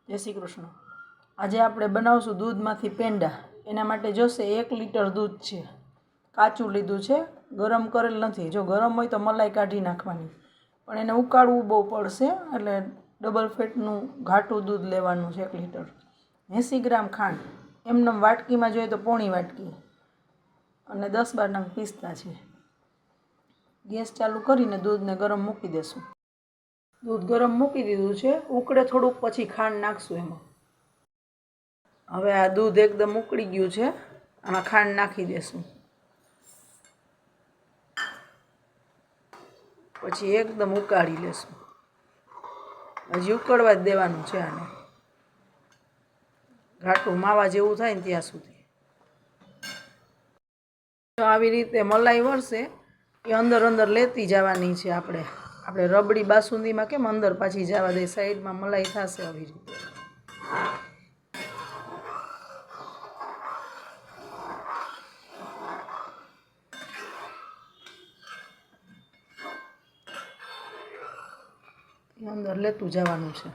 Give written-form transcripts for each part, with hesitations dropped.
જય શ્રી કૃષ્ણ। આજે આપણે બનાવશું દૂધમાંથી પેંડા। એના માટે જોશે 1 લીટર દૂધ છે, કાચું લીધું છે, ગરમ કરેલ નથી। જો ગરમ હોય તો મલાઈ કાઢી નાખવાની, પણ એને ઉકાળવું બહુ પડશે, એટલે ડબલ ફેટનું ઘાટું દૂધ લેવાનું છે 1 લીટર। 80 ગ્રામ ખાંડ, એમને વાટકીમાં જોઈએ તો પોણી વાટકી, અને 10-12 નંગ પિસ્તા છે। ગેસ ચાલુ કરીને દૂધને ગરમ મૂકી દેશું। દૂધ ગરમ મૂકી દીધું છે, ઉકળે થોડુંક પછી ખાંડ નાખશું એમાં। હવે આ દૂધ એકદમ ઉકળી ગયું છે, આમાં ખાંડ નાખી દેશું, પછી એકદમ ઉકાળી લેશું। હજી ઉકળવા જ દેવાનું છે આને, ઘાટું માવા જેવું થાય ને ત્યાં સુધી। જો આવી રીતે મલાઈ વળશે એ અંદર અંદર લેતી જવાની છે। આપણે રબડી બાસુંદીમાં કેમ અંદર પાછી જવા દે, સાઈડમાં મલાઈ થશે આવી રીતે। અંદર લેતું જવાનું છે।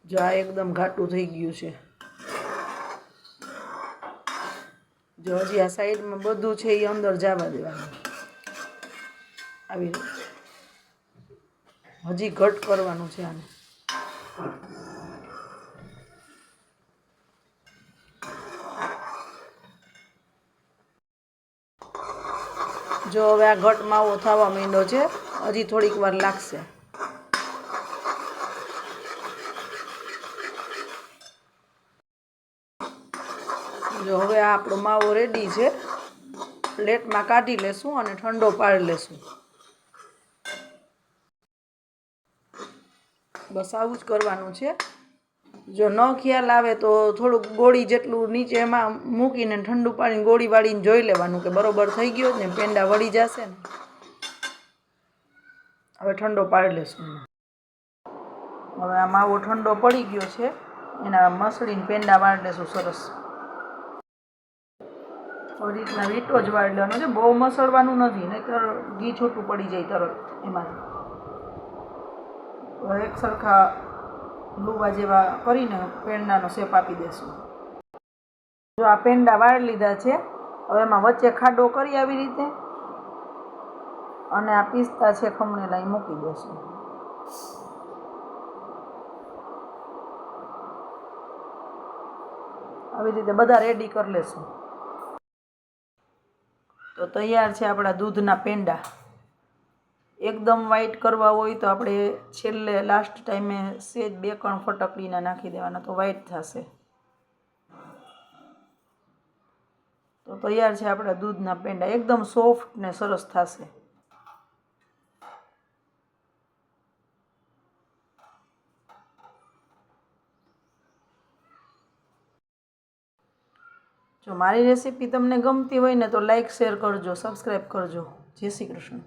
જો આ એકદમ ઘાટું થઈ ગયું છે। જો હજી આ સાઈડમાં બધું છે એ અંદર જવા દેવાનું, આવી રીતે હજી ઘટ કરવાનું છે આને। જો હવે આ ઘટ માવો થવા માંડ્યો છે, હજી થોડીક વાર લાગશે। જો હવે આપણો માવો રેડી છે, પ્લેટમાં કાઢી લેશું અને ઠંડો પાડી લેશું। બસ આવું જ કરવાનું છે। જો ન ખ્યાલ આવે તો થોડુંક ગોળી જેટલું નીચે એમાં મૂકીને ઠંડુ પાણીને ગોળી વાળીને જોઈ લેવાનું કે બરોબર થઈ ગયો ને, પેંડા વળી જશે ને। હવે ઠંડો પાડી લેશું। હવે આ માવો ઠંડો પડી ગયો છે, એના મસળીને પેંડા વાળી લેશું સરસ। આવી રીતના વીંટો જ વાળી લેવાનો છે, બહુ મસળવાનું નથી, નહીંતર ઘી છૂટું પડી જાય તરત એમાંથી। એક સરખા લુવા જેવા કરીને પેંડાનો શેપ આપી દેશું। જો આ પેંડા વાળી લીધા છે, હવે એમાં વચ્ચે ખાડો કરી આવી રીતે, અને આ પિસ્તા છે ખમણેલા એ મૂકી દેશું। આવી રીતે બધા રેડી કરી લેશું। તો તૈયાર છે આપણા દૂધના પેંડા। એકદમ વ્હાઈટ કરવા હોય તો આપણે છેલ્લે લાસ્ટ ટાઈમે સેજ 2 કણ ફટકડીના નાખી દેવાના, તો વ્હાઈટ થશે। તો તૈયાર છે આપણા દૂધના પેંડા, એકદમ સોફ્ટ ને સરસ થશે। જો મારી રેસીપી તમને ગમતી હોય ને તો લાઈક શેર કરજો, સબસ્ક્રાઈબ કરજો। જય શ્રી કૃષ્ણ।